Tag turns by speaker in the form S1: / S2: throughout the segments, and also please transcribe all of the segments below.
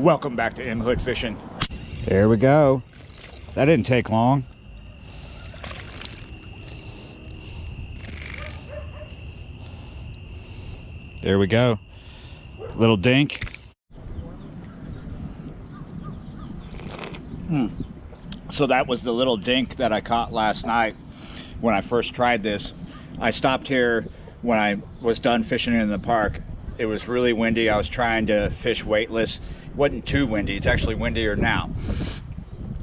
S1: Welcome back to M Hood Fishing.
S2: There we go. That didn't take long. There we go. Little dink.
S1: So that was the little dink that I caught last night when I first tried this. I stopped here when I was done fishing in the park. It was really windy. I was trying to fish weightless. It wasn't too windy. It's actually windier now.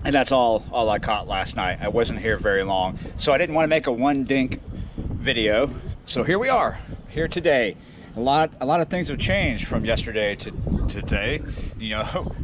S1: And that's all I caught last night. I wasn't here very long. So I didn't want to make a one dink video. So here we are, here today. A lot of things have changed from yesterday to today. You know,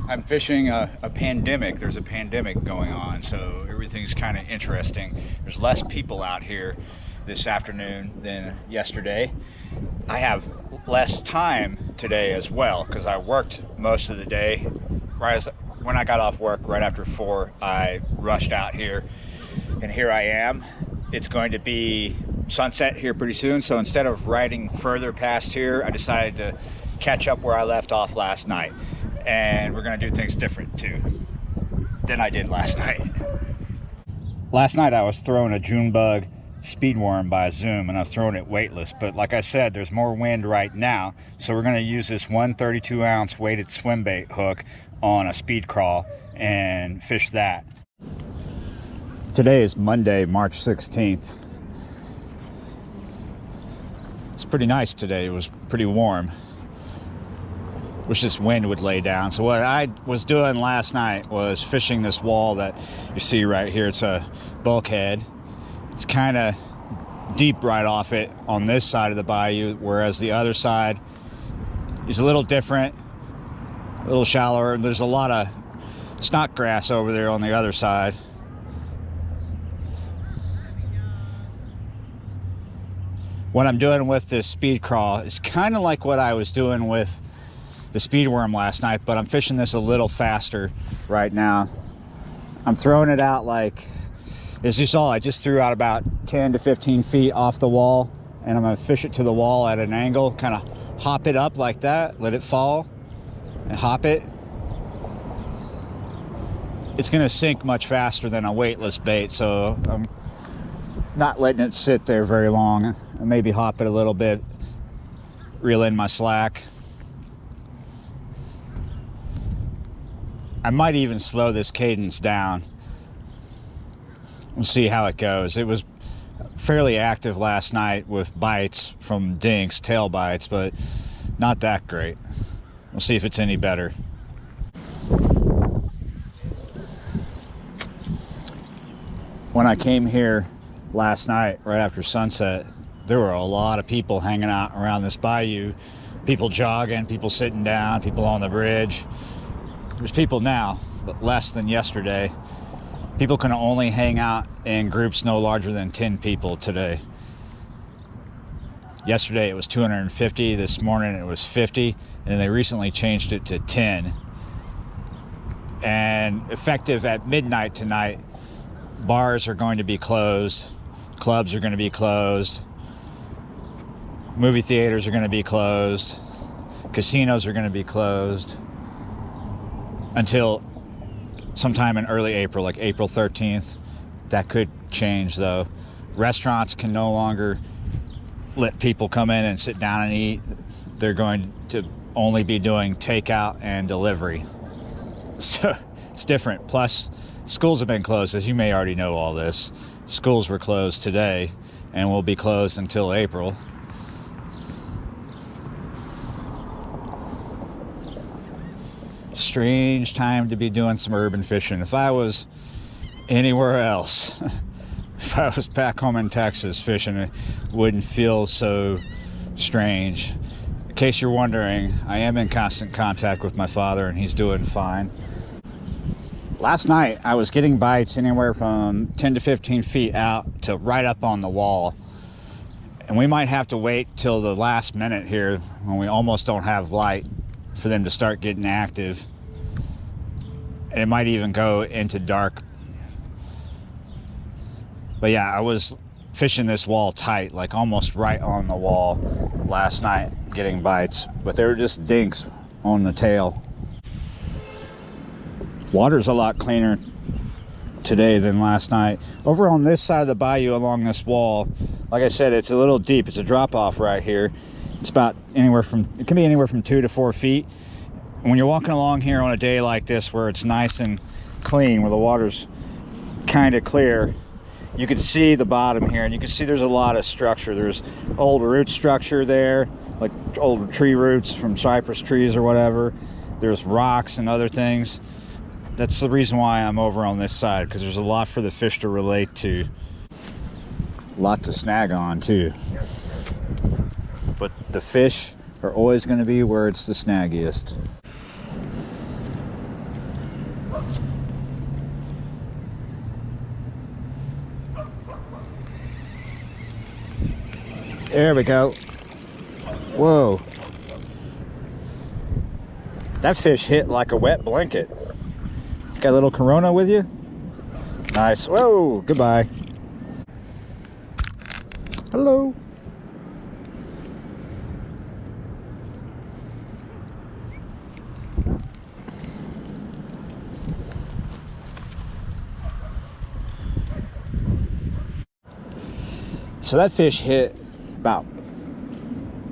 S1: I'm fishing a pandemic. There's a pandemic going on, so everything's kind of interesting. There's less people out here this afternoon than yesterday. I have less time today as well because I worked most of the day. When I got off work right after 4, I rushed out here, and here I am. It's going to be sunset here pretty soon, so instead of riding further past here, I decided to catch up where I left off last night, and we're going to do things different too than I did last night. Last night I was throwing a June bug speed worm by Zoom, and I was throwing it weightless, but like I said, there's more wind right now, so we're going to use this 132 ounce weighted swim bait hook on a speed crawl and fish that. Today is Monday, March 16th. It's pretty nice today. It was pretty warm. Wish this wind would lay down. So what I was doing last night was fishing this wall that you see right here. It's a bulkhead. It's kind of deep right off it on this side of the bayou, whereas the other side is a little different, a little shallower. There's a lot of snot grass over there on the other side. What I'm doing with this speed crawl is kind of like what I was doing with the speed worm last night, but I'm fishing this a little faster right now. I'm throwing it out like, as you saw, I just threw out about 10 to 15 feet off the wall, and I'm gonna fish it to the wall at an angle, kind of hop it up like that, let it fall, and hop it. It's gonna sink much faster than a weightless bait, so I'm not letting it sit there very long. I maybe hop it a little bit, reel in my slack. I might even slow this cadence down. We'll see how it goes. It was fairly active last night with bites from dinks, tail bites, but not that great. We'll see if it's any better. When I came here last night, right after sunset, there were a lot of people hanging out around this bayou. People jogging, people sitting down, people on the bridge. There's people now, but less than yesterday. People can only hang out in groups no larger than 10 people today. Yesterday it was 250, this morning it was 50, and they recently changed it to 10. And effective at midnight tonight, bars are going to be closed, clubs are going to be closed, movie theaters are going to be closed, casinos are going to be closed until sometime in early April, like April 13th. That could change though. Restaurants can no longer let people come in and sit down and eat. They're going to only be doing takeout and delivery. So it's different. Plus, schools have been closed, as you may already know all this. Schools were closed today and will be closed until April. Strange time to be doing some urban fishing. If I was anywhere else, if I was back home in Texas fishing, it wouldn't feel so strange. In case you're wondering, I am in constant contact with my father and he's doing fine. Last night I was getting bites anywhere from 10 to 15 feet out to right up on the wall. And we might have to wait till the last minute here when we almost don't have light for them to start getting active. And it might even go into dark. But yeah, I was fishing this wall tight, like almost right on the wall last night, getting bites, but they were just dinks on the tail.
S2: Water's a lot cleaner today than last night. Over on this side of the bayou along this wall, like I said, it's a little deep. It's a drop off right here. It's about anywhere from, it can be anywhere from 2 to 4 feet. And when you're walking along here on a day like this where it's nice and clean, where the water's kind of clear, you can see the bottom here, and you can see there's a lot of structure. There's old root structure there, like old tree roots from cypress trees or whatever. There's rocks and other things. That's the reason why I'm over on this side, because there's a lot for the fish to relate to. A lot to snag on too. But the fish are always going to be where it's the snaggiest. There we go. Whoa. That fish hit like a wet blanket. Got a little Corona with you? Nice. Whoa, goodbye. Hello. So that fish hit about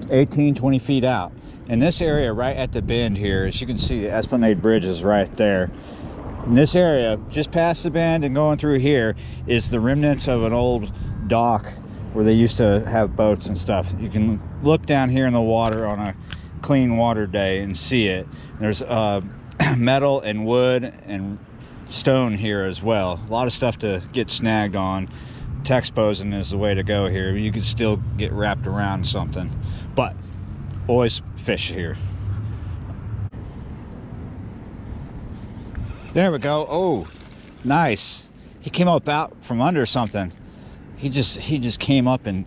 S2: 18-20 feet out. In this area right at the bend here, as you can see, the Esplanade Bridge is right there. In this area, just past the bend and going through here, is the remnants of an old dock where they used to have boats and stuff. You can look down here in the water on a clean water day and see it. There's metal and wood and stone here as well. A lot of stuff to get snagged on. Texposing is the way to go here. You can still get wrapped around something, but always fish here. There we go. Oh, nice. He came up out from under something. He just came up and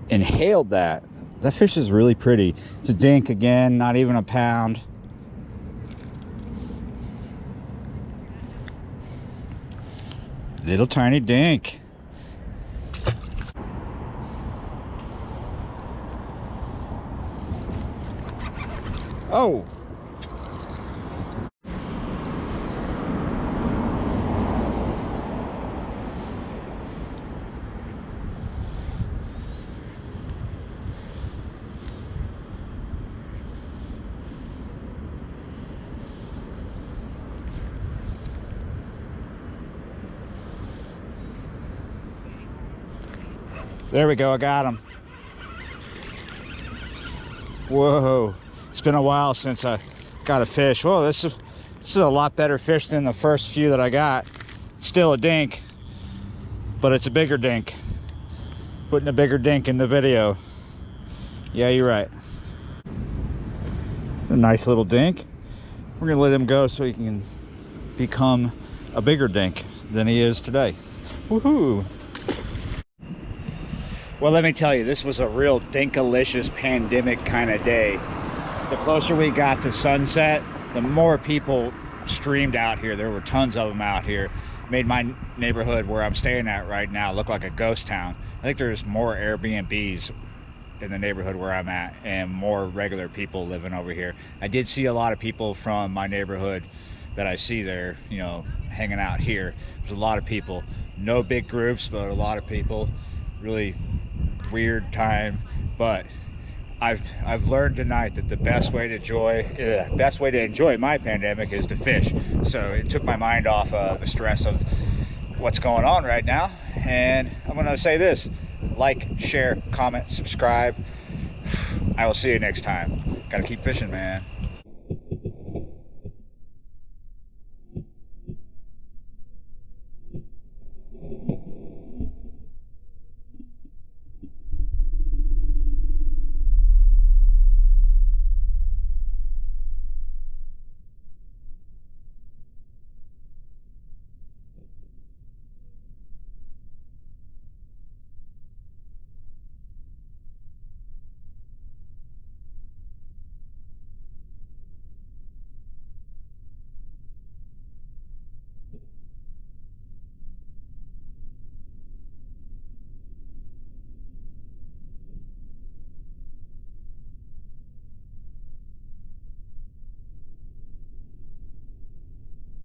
S2: inhaled that. That fish is really pretty. It's a dink again, not even a pound. Little tiny dink. Oh. There we go, I got him. Whoa, it's been a while since I got a fish. Whoa, this is a lot better fish than the first few that I got. Still a dink, but it's a bigger dink. Putting a bigger dink in the video. Yeah, you're right. It's a nice little dink. We're gonna let him go so he can become a bigger dink than he is today. Woohoo! Well, let me tell you, this was a real dinkalicious pandemic kind of day. The closer we got to sunset, the more people streamed out here. There were tons of them out here. Made my neighborhood where I'm staying at right now look like a ghost town. I think there's more Airbnbs in the neighborhood where I'm at and more regular people living over here. I did see a lot of people from my neighborhood that I see there, you know, hanging out here. There's a lot of people. No big groups, but a lot of people. Really weird time, but I've learned tonight that the best way to enjoy my pandemic is to fish. So it took my mind off the stress of what's going on right now. And I'm gonna say this: like, share, comment, subscribe. I will see you next time. Gotta keep fishing, man.